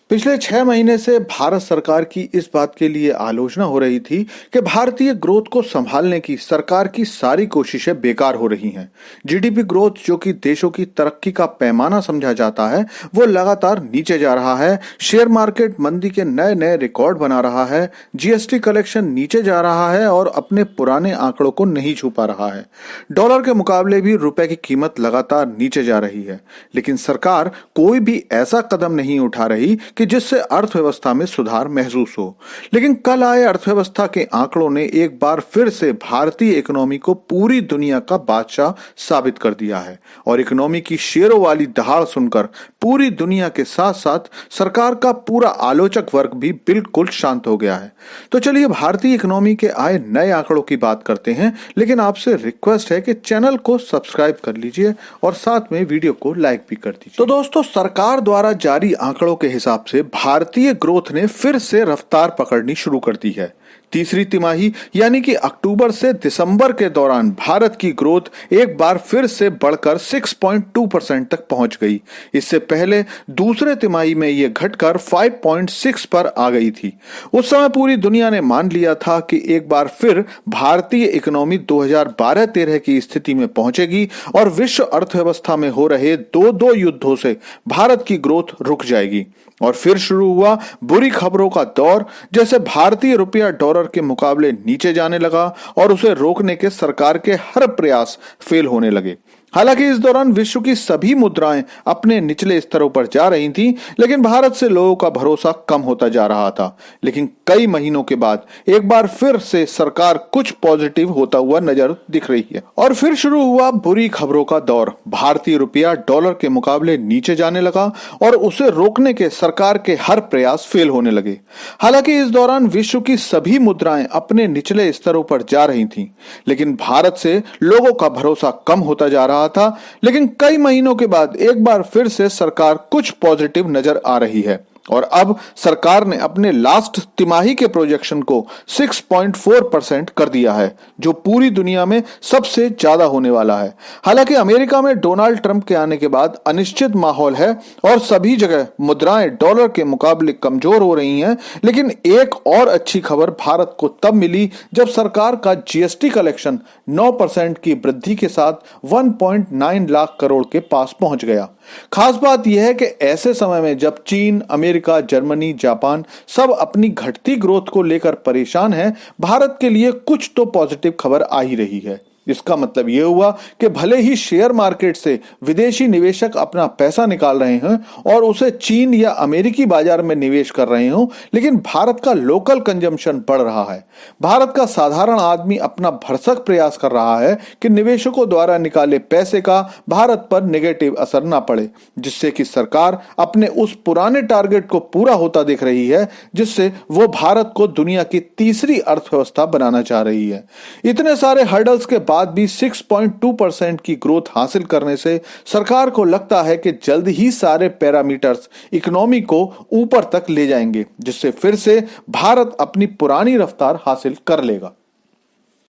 पिछले 6 महीने से भारत सरकार की इस बात के लिए आलोचना हो रही थी कि भारतीय ग्रोथ को संभालने की सरकार की सारी कोशिशें बेकार हो रही हैं। जीडीपी ग्रोथ, जो कि देशों की तरक्की का पैमाना समझा जाता है, वो लगातार नीचे जा रहा है। शेयर मार्केट मंदी के नए नए रिकॉर्ड बना रहा है। जीएसटी कलेक्शन नीचे जा रहा है और अपने पुराने आंकड़ों को नहीं छू पा रहा है। डॉलर के मुकाबले भी रुपए की कीमत लगातार नीचे जा रही है, लेकिन सरकार कोई भी ऐसा कदम नहीं उठा रही कि जिससे अर्थव्यवस्था में सुधार महसूस हो। लेकिन कल आए अर्थव्यवस्था के आंकड़ों ने एक बार फिर से भारतीय इकोनॉमी को पूरी दुनिया का बादशाह साबित कर दिया है और इकोनॉमी की शेरों वाली दहाड़ सुनकर पूरी दुनिया के साथ साथ सरकार का पूरा आलोचक वर्ग भी बिल्कुल शांत हो गया है। तो चलिए भारतीय इकोनॉमी के आए नए आंकड़ों की बात करते हैं, लेकिन आपसे रिक्वेस्ट है कि चैनल को सब्सक्राइब कर लीजिए और साथ में वीडियो को लाइक भी कर दीजिए। तो दोस्तों, सरकार द्वारा जारी आंकड़ों के हिसाब से भारतीय ग्रोथ ने फिर से रफ्तार पकड़नी शुरू कर दी है। तीसरी तिमाही यानी कि अक्टूबर से दिसंबर के दौरान भारत की ग्रोथ एक बार फिर से बढ़कर 6.2% तक पहुंच गई। इससे पहले दूसरे तिमाही में यह घटकर 5.6 पर आ गई थी। उस समय पूरी दुनिया ने मान लिया था कि एक बार फिर भारतीय इकोनॉमी 2012-13 की स्थिति में पहुंचेगी और विश्व अर्थव्यवस्था में हो रहे दो युद्धों से भारत की ग्रोथ रुक जाएगी। और फिर शुरू हुआ बुरी खबरों का दौर, जैसे भारतीय रुपया डॉलर के मुकाबले नीचे जाने लगा और उसे रोकने के सरकार के हर प्रयास फेल होने लगे। हालांकि इस दौरान विश्व की सभी मुद्राएं अपने निचले स्तरों पर जा रही थीं, लेकिन भारत से लोगों का भरोसा कम होता जा रहा था। लेकिन कई महीनों के बाद एक बार फिर से सरकार कुछ पॉजिटिव होता हुआ नजर दिख रही है और फिर शुरू हुआ बुरी खबरों का दौर। भारतीय रुपया डॉलर के मुकाबले नीचे जाने लगा और उसे रोकने के सरकार के हर प्रयास फेल होने लगे। हालांकि इस दौरान विश्व की सभी मुद्राएं अपने निचले स्तरों पर जा रही थीं, लेकिन भारत से लोगों का भरोसा कम होता जा रहा था। लेकिन कई महीनों के बाद एक बार फिर से सरकार कुछ पॉजिटिव नजर आ रही है और अब सरकार ने अपने लास्ट तिमाही के प्रोजेक्शन को 6.4% कर दिया है, जो पूरी दुनिया में सबसे ज्यादा होने वाला है। हालांकि अमेरिका में डोनाल्ड ट्रंप के आने के बाद अनिश्चित माहौल है और सभी जगह मुद्राएं डॉलर के मुकाबले कमजोर हो रही हैं। लेकिन एक और अच्छी खबर भारत को तब मिली जब सरकार का जीएसटी कलेक्शन 9% की वृद्धि के साथ 1.9 लाख करोड़ के पास पहुंच गया। खास बात यह है कि ऐसे समय में जब चीन, अमेरिका, जर्मनी, जापान सब अपनी घटती ग्रोथ को लेकर परेशान हैं, भारत के लिए कुछ तो पॉजिटिव खबर आ ही रही है। इसका मतलब यह हुआ कि भले ही शेयर मार्केट से विदेशी निवेशक अपना पैसा निकाल रहे हैं और उसे चीन या अमेरिकी बाजार में निवेश कर रहे हों, लेकिन भारत का लोकल कंजम्पशन बढ़ रहा है। भारत का साधारण आदमी अपना भरसक प्रयास कर रहा है कि निवेशकों द्वारा निकाले पैसे का भारत पर नेगेटिव असर ना पड़े, जिससे कि सरकार अपने उस पुराने टारगेट को पूरा होता देख रही है, जिससे वो भारत को दुनिया की तीसरी अर्थव्यवस्था बनाना चाह रही है। इतने सारे हर्डल्स के बाद भी 6.2% की ग्रोथ हासिल करने से सरकार को लगता है कि जल्द ही सारे पैरामीटर्स इकोनॉमी को ऊपर तक ले जाएंगे, जिससे फिर से भारत अपनी पुरानी रफ्तार हासिल कर लेगा।